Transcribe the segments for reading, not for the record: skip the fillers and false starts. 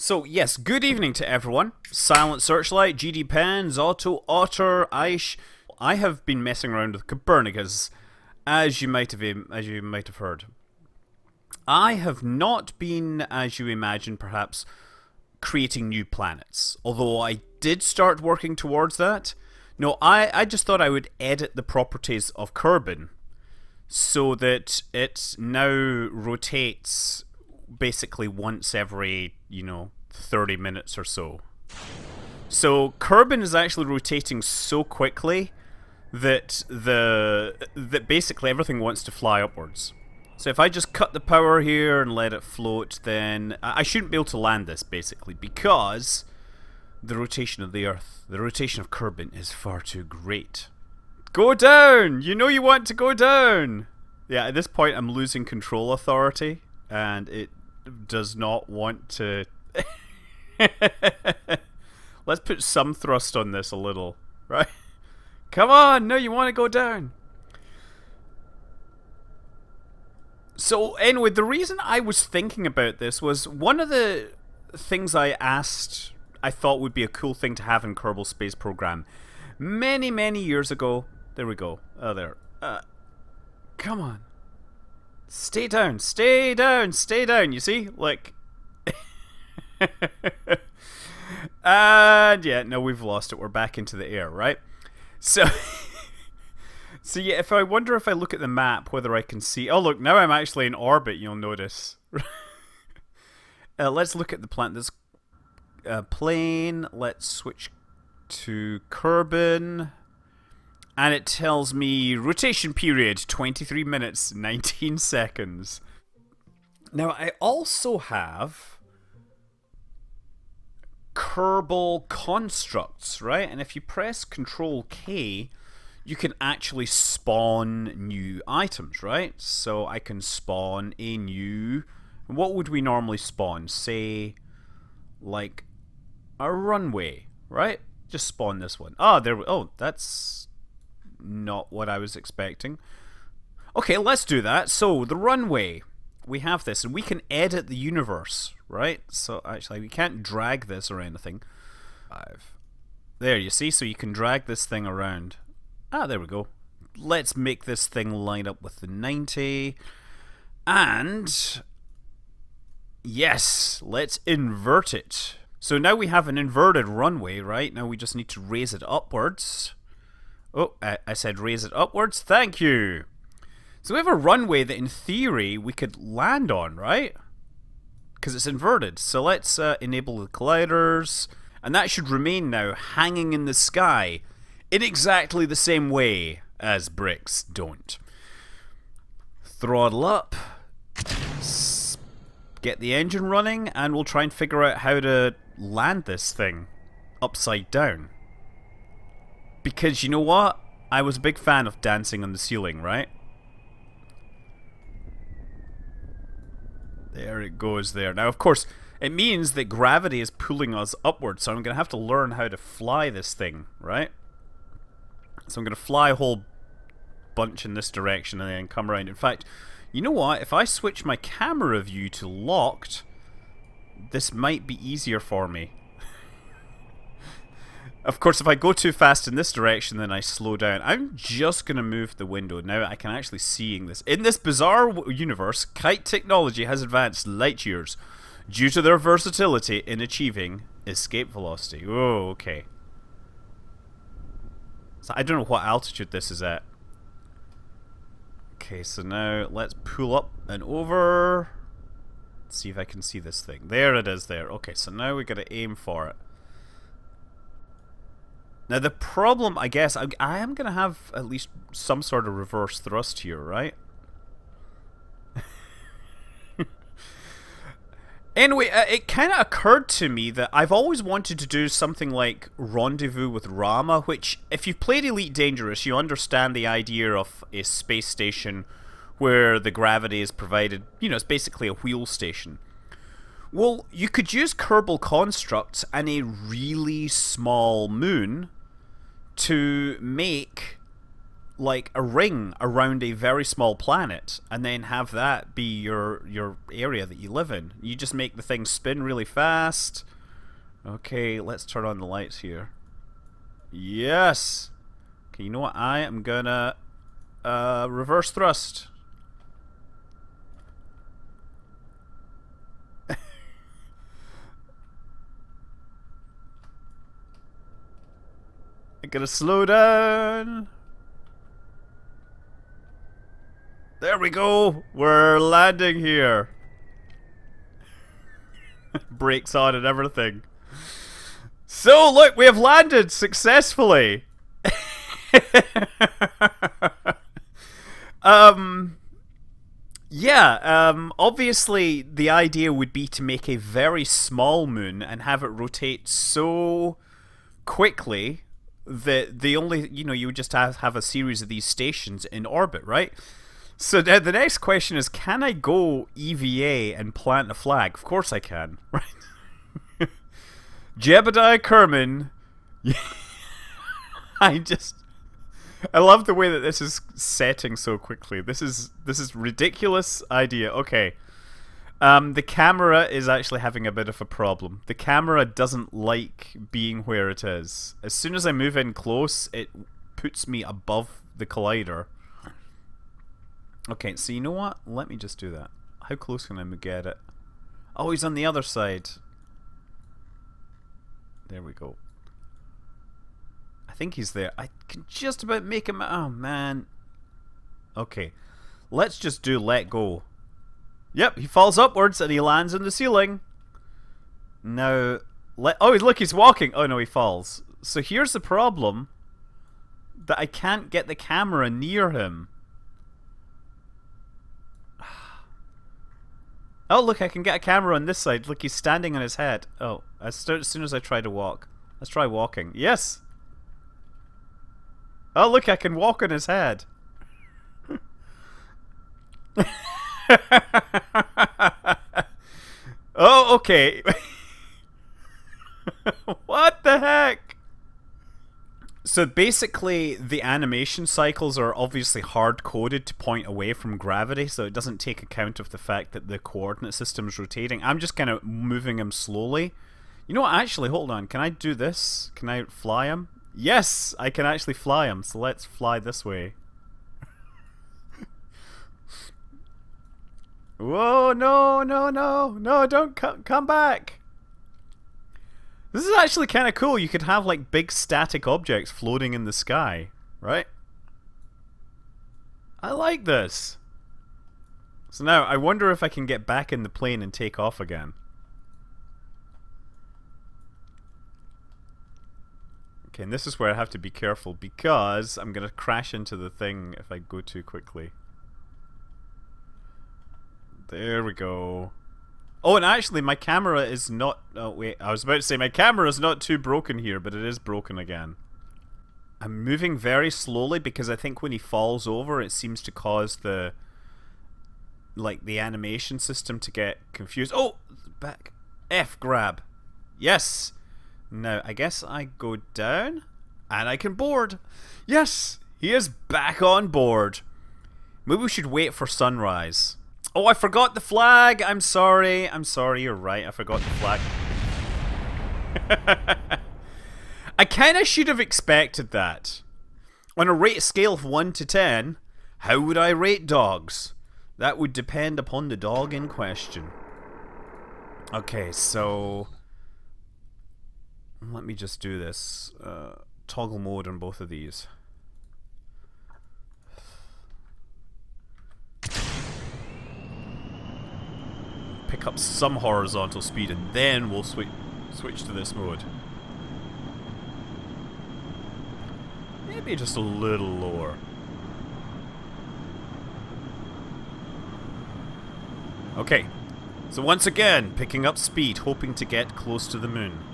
So, yes, good evening to everyone. Silent Searchlight, GD Pens, Otto, Otter, Aish. I have been messing around with Kopernicus, as you might have heard. I have not been, as you imagine, perhaps creating new planets. Although I did start working towards that. No, I just thought I would edit the properties of Kerbin so that it now rotates basically once every, 30 minutes or so. So Kerbin is actually rotating so quickly that that basically everything wants to fly upwards. So if I just cut the power here and let it float, then I shouldn't be able to land this basically because the rotation of the Earth, the rotation of Kerbin is far too great. Go down! You know you want to go down! Yeah, at this point I'm losing control authority and it does not want to... Let's put some thrust on this a little, right? Come on! No, you want to go down! So anyway, the reason I was thinking about this was one of the things I thought would be a cool thing to have in Kerbal Space Program many, many years ago. There we go. Oh, there. Come on. Stay down, stay down, stay down, you see? Like... And yeah, no, we've lost it. We're back into the air, right? So... So yeah, if I wonder if I look at the map, whether I can see... Oh, look, now I'm actually in orbit, you'll notice. Let's look at the planet. This plane. Let's switch to Kerbin. And it tells me rotation period, 23 minutes, 19 seconds. Now, I also have Kerbal constructs, right? And if you press Control K, you can actually spawn new items, right? So I can spawn a new... What would we normally spawn? Say, like, a runway, right? Just spawn this one. Ah, there... Oh, that's not what I was expecting. Okay, let's do that. So, the runway. We have this, and we can edit the universe, right? So, actually, we can't drag this or anything. There, you see? So you can drag this thing around. Ah, there we go. Let's make this thing line up with the 90. And... yes, let's invert it. So now we have an inverted runway, right? Now we just need to raise it upwards. Oh, I said raise it upwards. Thank you. So we have a runway that in theory we could land on, right? Because it's inverted. So let's enable the colliders. And that should remain now hanging in the sky in exactly the same way as bricks don't. Throttle up. Get the engine running. And we'll try and figure out how to land this thing upside down. Because you know what? I was a big fan of dancing on the ceiling, right? There it goes there. Now, of course, it means that gravity is pulling us upwards, so I'm going to have to learn how to fly this thing, right? So I'm going to fly a whole bunch in this direction and then come around. In fact, you know what? If I switch my camera view to locked, this might be easier for me. Of course, if I go too fast in this direction, then I slow down. I'm just going to move the window. Now I can actually see this. In this bizarre universe, kite technology has advanced light years due to their versatility in achieving escape velocity. Oh, okay. So I don't know what altitude this is at. Okay, so now let's pull up and over. Let's see if I can see this thing. There it is there. Okay, so now we got to aim for it. Now the problem, I guess, I am going to have at least some sort of reverse thrust here, right? Anyway, it kind of occurred to me that I've always wanted to do something like Rendezvous with Rama, which, if you've played Elite Dangerous, you understand the idea of a space station where the gravity is provided, it's basically a wheel station. Well, you could use Kerbal constructs and a really small moon to make like a ring around a very small planet, and then have that be your area that you live in. You just make the thing spin really fast. Okay, let's turn on the lights here. Yes. Okay, you know what? I am gonna reverse thrust. I'm gonna slow down. There we go. We're landing here. Brakes on and everything. So look, we have landed successfully. Obviously the idea would be to make a very small moon and have it rotate so quickly that the only, you would just have a series of these stations in orbit, right? So the next question is, can I go EVA and plant a flag? Of course I can, right? Jebediah Kerbin. I love the way that this is setting so quickly. This is ridiculous idea. Okay. The camera is actually having a bit of a problem. The camera doesn't like being where it is. As soon as I move in close, it puts me above the collider. Okay, so you know what? Let me just do that. How close can I get it? Oh, he's on the other side. There we go. I think he's there. I can just about make him... Oh, man. Okay. Let's just do let go. Yep, he falls upwards and he lands in the ceiling. Now... Oh, look, he's walking. Oh, no, he falls. So here's the problem. That I can't get the camera near him. Oh, look, I can get a camera on this side. Look, he's standing on his head. Oh, as soon as I try to walk. Let's try walking. Yes! Oh, look, I can walk on his head. Oh, okay. What the heck? So basically, the animation cycles are obviously hard-coded to point away from gravity, so it doesn't take account of the fact that the coordinate system is rotating. I'm just kind of moving him slowly. You know what? Actually, hold on. Can I do this? Can I fly him? Yes! I can actually fly him, so let's fly this way. Whoa, no, no, no. No, don't come back. This is actually kind of cool. You could have like big static objects floating in the sky, right? I like this. So now I wonder if I can get back in the plane and take off again. Okay, and this is where I have to be careful because I'm going to crash into the thing if I go too quickly. There we go. Oh, and actually, my camera is not... Oh, wait. I was about to say, my camera is not too broken here, but it is broken again. I'm moving very slowly because I think when he falls over, it seems to cause the... like, the animation system to get confused. Oh! Back. F grab. Yes! Now, I guess I go down, and I can board. Yes! He is back on board. Maybe we should wait for sunrise. Oh, I forgot the flag. I'm sorry. I'm sorry. You're right. I forgot the flag. I kind of should have expected that. On a rate scale of 1 to 10, how would I rate dogs? That would depend upon the dog in question. Okay, so... let me just do this. Toggle mode on both of these. Pick up some horizontal speed and then we'll switch to this mode. Maybe just a little lower. Okay, so once again picking up speed, hoping to get close to the moon.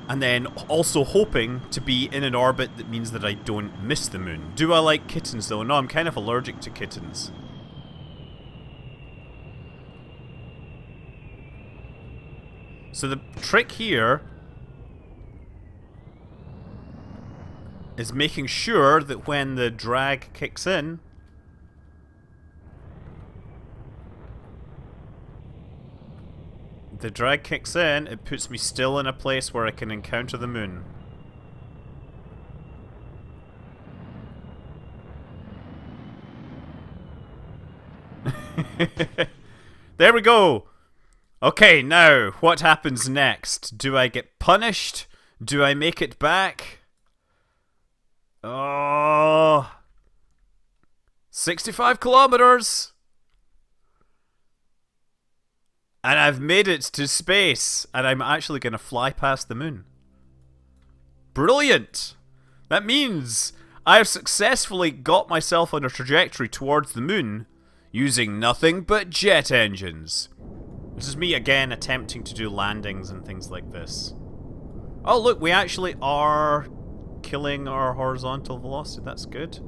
And then also hoping to be in an orbit that means that I don't miss the moon. Do I like kittens though? No, I'm kind of allergic to kittens. So the trick here is making sure that when the drag kicks in, it puts me still in a place where I can encounter the moon. There we go! Okay, now, what happens next? Do I get punished? Do I make it back? Oh... 65 kilometers! And I've made it to space, and I'm actually going to fly past the moon. Brilliant! That means I have successfully got myself on a trajectory towards the moon using nothing but jet engines. This is me again attempting to do landings and things like this. Oh look, we actually are killing our horizontal velocity, that's good.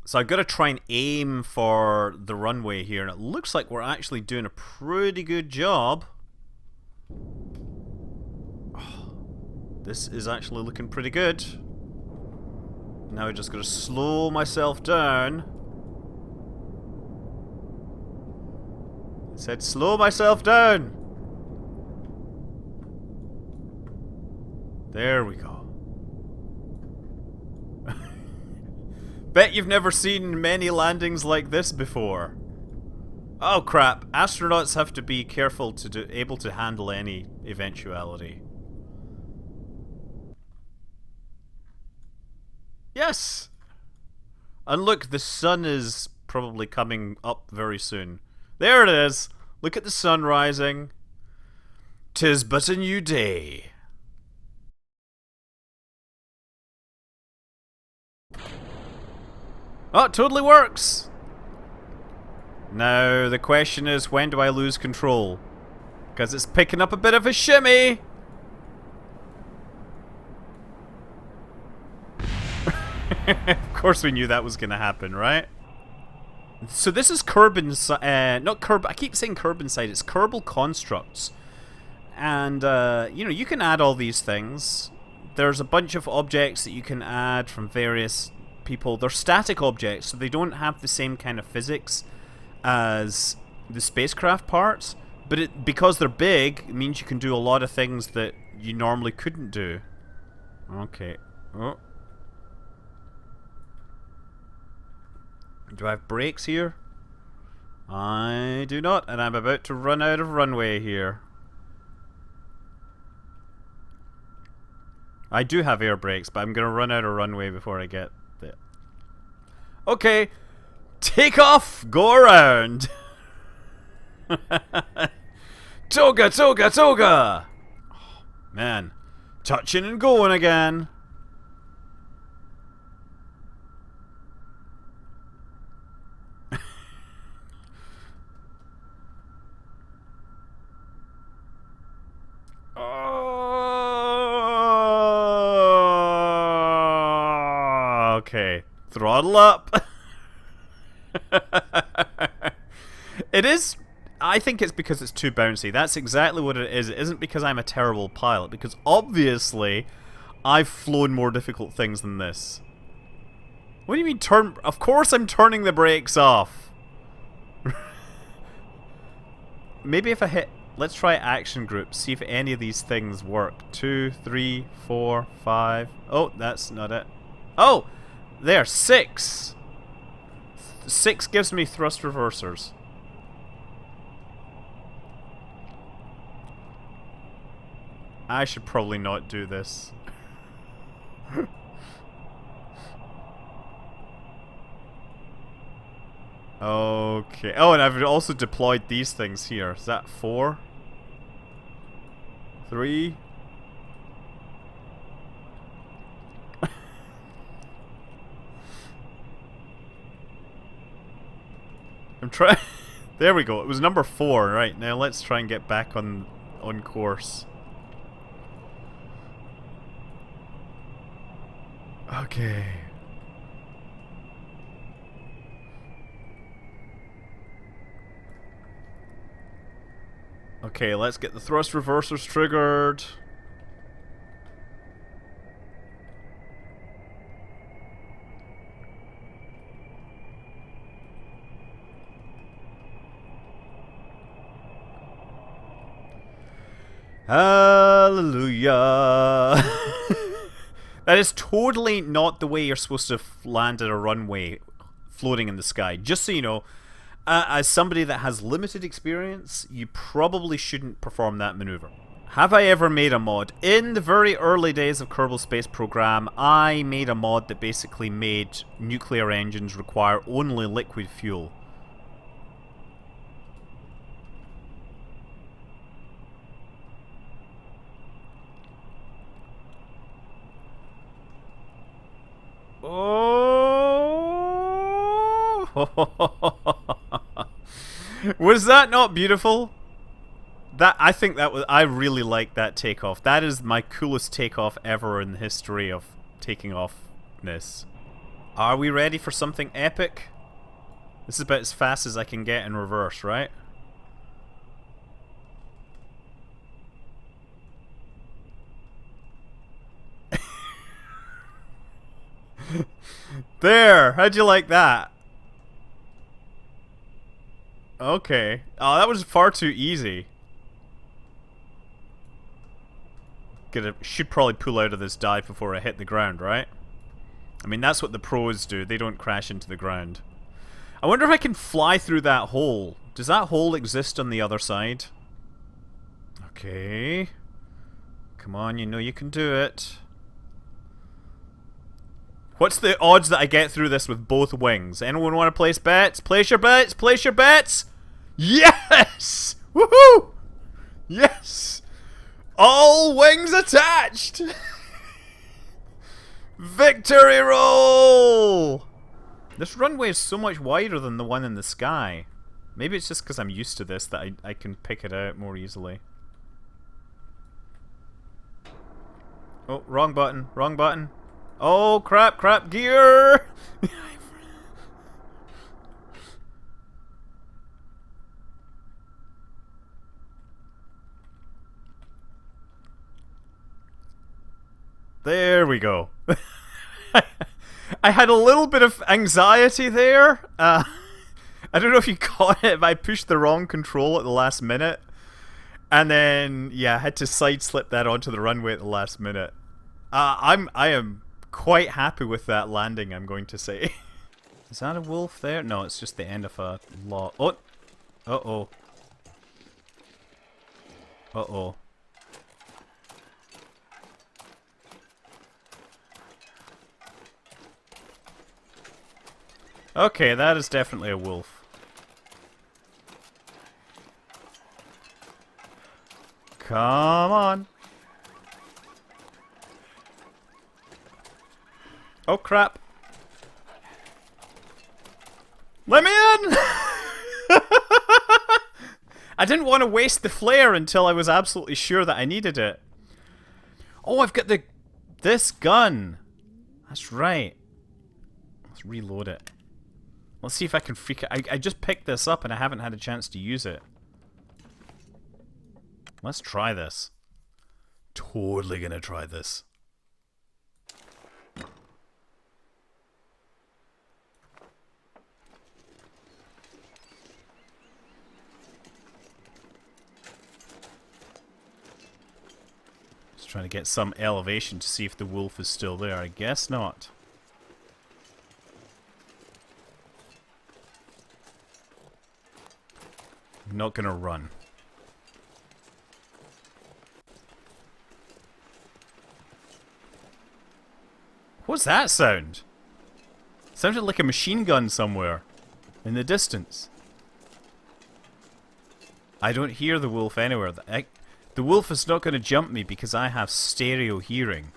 So I've got to try and aim for the runway here, and it looks like we're actually doing a pretty good job. Oh, this is actually looking pretty good. Now I just got to slow myself down. I said slow myself down. There we go. Bet you've never seen many landings like this before. Oh crap, astronauts have to be careful to able to handle any eventuality. Yes! And look, the sun is probably coming up very soon. There it is! Look at the sun rising. 'Tis but a new day. Oh, it totally works! Now, the question is, when do I lose control? Because it's picking up a bit of a shimmy! Of course we knew that was going to happen, right? So this is Kerbin's, not Kerb, I keep saying Kerbin side, it's Kerbal Constructs. And, you know, you can add all these things. There's a bunch of objects that you can add from various people. They're static objects, so they don't have the same kind of physics as the spacecraft parts, but because they're big, it means you can do a lot of things that you normally couldn't do. Okay. Oh. Do I have brakes here? I do not, and I'm about to run out of runway here. I do have air brakes, but I'm going to run out of runway before I get there. Okay, take off, go around. Toga, Toga, Toga! Oh, man, touching and going again. Okay, throttle up. It is. I think it's because it's too bouncy. That's exactly what it is. It isn't because I'm a terrible pilot, because obviously I've flown more difficult things than this. What do you mean turn? Of course I'm turning the brakes off. Maybe if I hit... Let's try action group, see if any of these things work. 2, 3, 4, 5... Oh, that's not it. Oh! There, 6! 6 gives me thrust reversers. I should probably not do this. Okay. Oh, and I've also deployed these things here. Is that 4? 3? I'm trying. There we go. It was number 4. Right, now let's try and get back on course. Okay. Okay, let's get the thrust reversers triggered. Hallelujah. That is totally not the way you're supposed to land at a runway floating in the sky. Just so you know, as somebody that has limited experience, you probably shouldn't perform that maneuver. Have I ever made a mod? In the very early days of Kerbal Space Program, I made a mod that basically made nuclear engines require only liquid fuel. Oh! Was that not beautiful? I think that was. I really like that takeoff. That is my coolest takeoff ever in the history of taking offness. Are we ready for something epic? This is about as fast as I can get in reverse, right? There! How'd you like that? Okay. Oh, that was far too easy. Should probably pull out of this dive before I hit the ground, right? I mean, that's what the pros do. They don't crash into the ground. I wonder if I can fly through that hole. Does that hole exist on the other side? Okay. Come on, you know you can do it. What's the odds that I get through this with both wings? Anyone want to place bets? Place your bets! Place your bets! Yes! Woohoo! Yes! All wings attached! Victory roll! This runway is so much wider than the one in the sky. Maybe it's just because I'm used to this that I can pick it out more easily. Oh, wrong button, wrong button. Oh, crap, crap, gear! There we go. I had a little bit of anxiety there. I don't know if you caught it, but I pushed the wrong control at the last minute. And then, yeah, I had to side-slip that onto the runway at the last minute. I am quite happy with that landing, I'm going to say. Is that a wolf there? No, it's just the end of a lot. Oh! Uh-oh. Uh-oh. Okay, that is definitely a wolf. Come on. Oh crap. Let me in! I didn't want to waste the flare until I was absolutely sure that I needed it. Oh, I've got this gun. That's right. Let's reload it. Let's see if I can freak it. I just picked this up and I haven't had a chance to use it. Let's try this. Totally gonna try this. Just trying to get some elevation to see if the wolf is still there. I guess not. I'm not gonna run. What's that sound? Sounded like a machine gun somewhere in the distance. I don't hear the wolf anywhere. The wolf is not going to jump me because I have stereo hearing.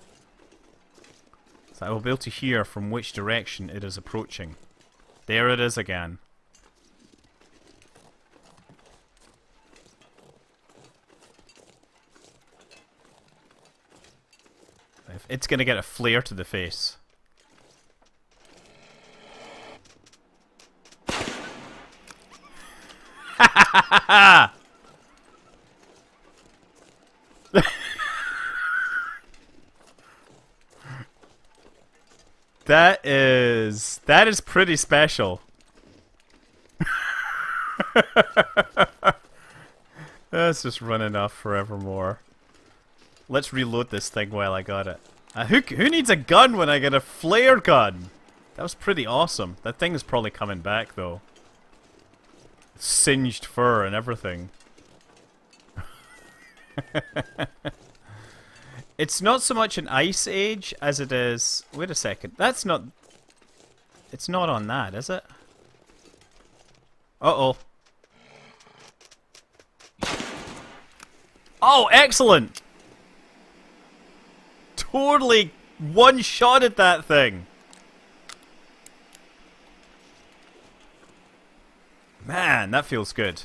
So I will be able to hear from which direction it is approaching. There it is again. It's gonna get a flare to the face. That is pretty special. That's just running off forevermore. Let's reload this thing while I got it. Who needs a gun when I get a flare gun? That was pretty awesome. That thing is probably coming back, though. Singed fur and everything. It's not so much an ice age as it is... Wait a second. That's not... It's not on that, is it? Uh-oh. Oh, excellent! Totally one-shotted that thing. Man, that feels good.